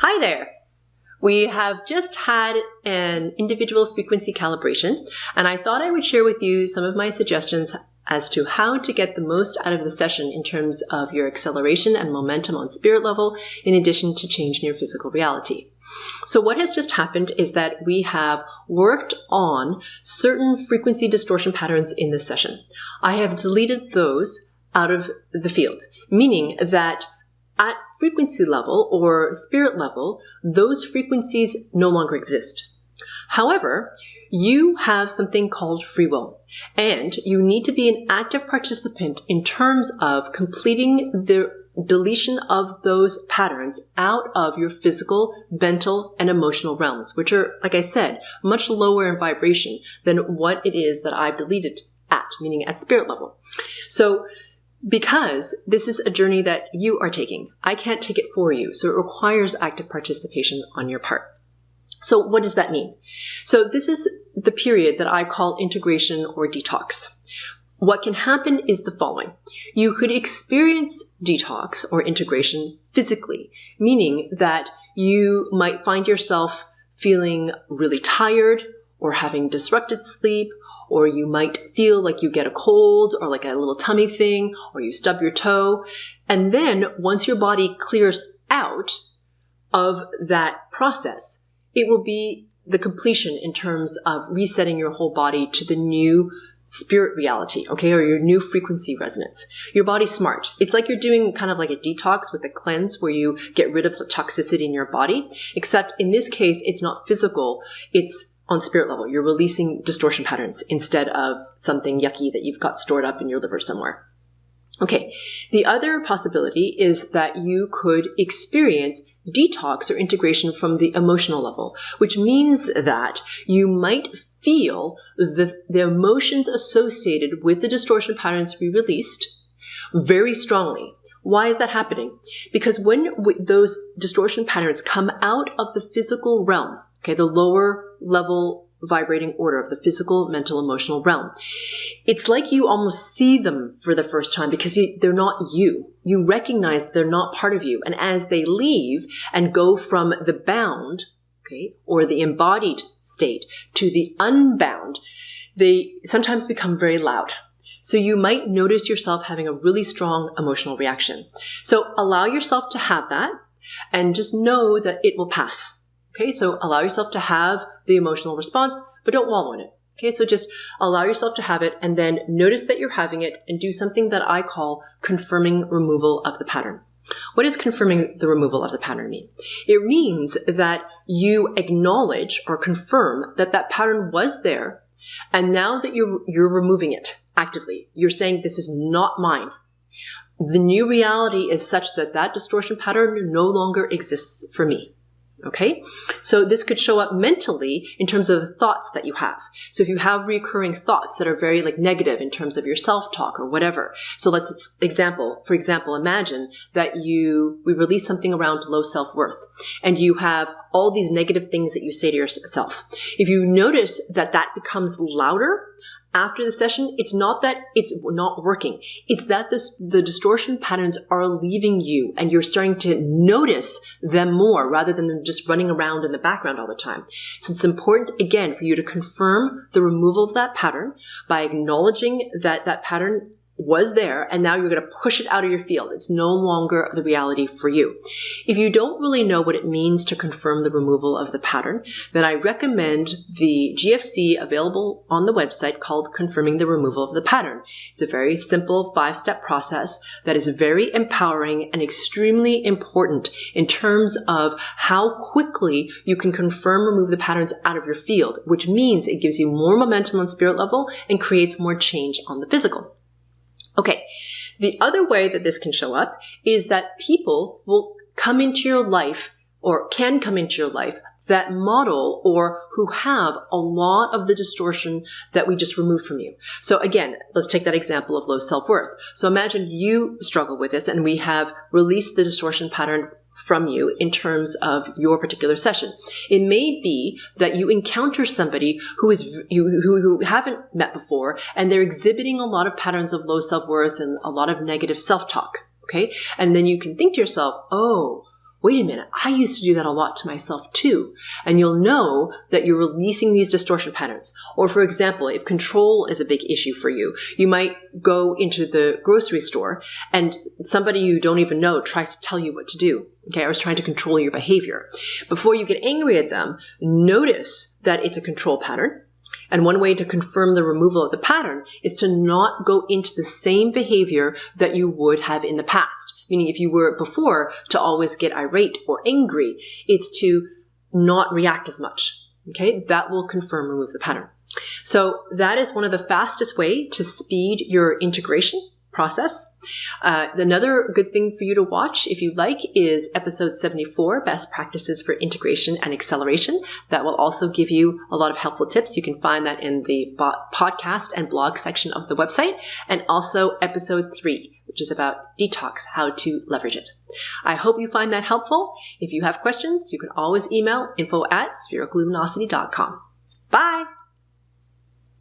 Hi there. We have just had an individual frequency calibration, and I thought I would share with you some of my suggestions as to how to get the most out of the session in terms of your acceleration and momentum on spirit level, in addition to changing your physical reality. So what has just happened is that we have worked on certain frequency distortion patterns in this session. I have deleted those out of the field, meaning that at frequency level or spirit level, those frequencies no longer exist. However, you have something called free will, and you need to be an active participant in terms of completing the deletion of those patterns out of your physical, mental, and emotional realms, which are, like I said, much lower in vibration than what it is that I've deleted at, meaning at spirit level. So because this is a journey that you are taking, I can't take it for you. So it requires active participation on your part. So what does that mean? So this is the period that I call integration or detox. What can happen is the following. You could experience detox or integration physically, meaning that you might find yourself feeling really tired or having disrupted sleep, or you might feel like you get a cold or like a little tummy thing, or you stub your toe. And then once your body clears out of that process, it will be the completion in terms of resetting your whole body to the new spirit reality, okay, or your new frequency resonance. Your body's smart. It's like you're doing kind of like a detox with a cleanse where you get rid of the toxicity in your body, except in this case, it's not physical. It's on spirit level. You're releasing distortion patterns instead of something yucky that you've got stored up in your liver somewhere. Okay. The other possibility is that you could experience detox or integration from the emotional level, which means that you might feel the emotions associated with the distortion patterns we released very strongly. Why is that happening? Because when those distortion patterns come out of the physical realm, okay, the lower level vibrating order of the physical, mental, emotional realm, it's like you almost see them for the first time because they're not you. You recognize they're not part of you. And as they leave and go from the bound, okay, or the embodied state to the unbound, they sometimes become very loud. So you might notice yourself having a really strong emotional reaction. So allow yourself to have that and just know that it will pass. Okay, so allow yourself to have the emotional response, but don't wallow in it. Okay, so just allow yourself to have it and then notice that you're having it and do something that I call confirming removal of the pattern. What does confirming the removal of the pattern mean? It means that you acknowledge or confirm that that pattern was there, and now that you're removing it actively, you're saying this is not mine. The new reality is such that that distortion pattern no longer exists for me. Okay, so this could show up mentally in terms of the thoughts that you have. So if you have recurring thoughts that are very like negative in terms of your self-talk or whatever. So for example, imagine that we release something around low self-worth and you have all these negative things that you say to yourself. If you notice that that becomes louder after the session, it's not that it's not working. It's that the distortion patterns are leaving you and you're starting to notice them more rather than them just running around in the background all the time. So it's important, again, for you to confirm the removal of that pattern by acknowledging that that pattern was there and now you're going to push it out of your field. It's no longer the reality for you. If you don't really know what it means to confirm the removal of the pattern, then I recommend the GFC available on the website called Confirming the Removal of the Pattern. It's a very simple 5-step process that is very empowering and extremely important in terms of how quickly you can remove the patterns out of your field, which means it gives you more momentum on spirit level and creates more change on the physical. Okay, the other way that this can show up is that people will come into your life or can come into your life that model or who have a lot of the distortion that we just removed from you. So again, let's take that example of low self-worth. So imagine you struggle with this and we have released the distortion pattern from you in terms of your particular session. It may be that you encounter somebody who you haven't met before, and they're exhibiting a lot of patterns of low self-worth and a lot of negative self-talk. Okay. And then you can think to yourself, oh, wait a minute, I used to do that a lot to myself too. And you'll know that you're releasing these distortion patterns. Or for example, if control is a big issue for you, you might go into the grocery store and somebody you don't even know tries to tell you what to do. Okay, or is trying to control your behavior. Before you get angry at them, notice that it's a control pattern. And one way to confirm the removal of the pattern is to not go into the same behavior that you would have in the past. Meaning if you were before to always get irate or angry, it's to not react as much. Okay, that will remove the pattern. So that is one of the fastest way to speed your integration process. Another good thing for you to watch, if you like, is episode 74, Best Practices for Integration and Acceleration. That will also give you a lot of helpful tips. You can find that in the podcast and blog section of the website. And also episode 3, which is about Detox, how to leverage it. I hope you find that helpful. If you have questions, you can always email info@sphericalluminosity.com. Bye!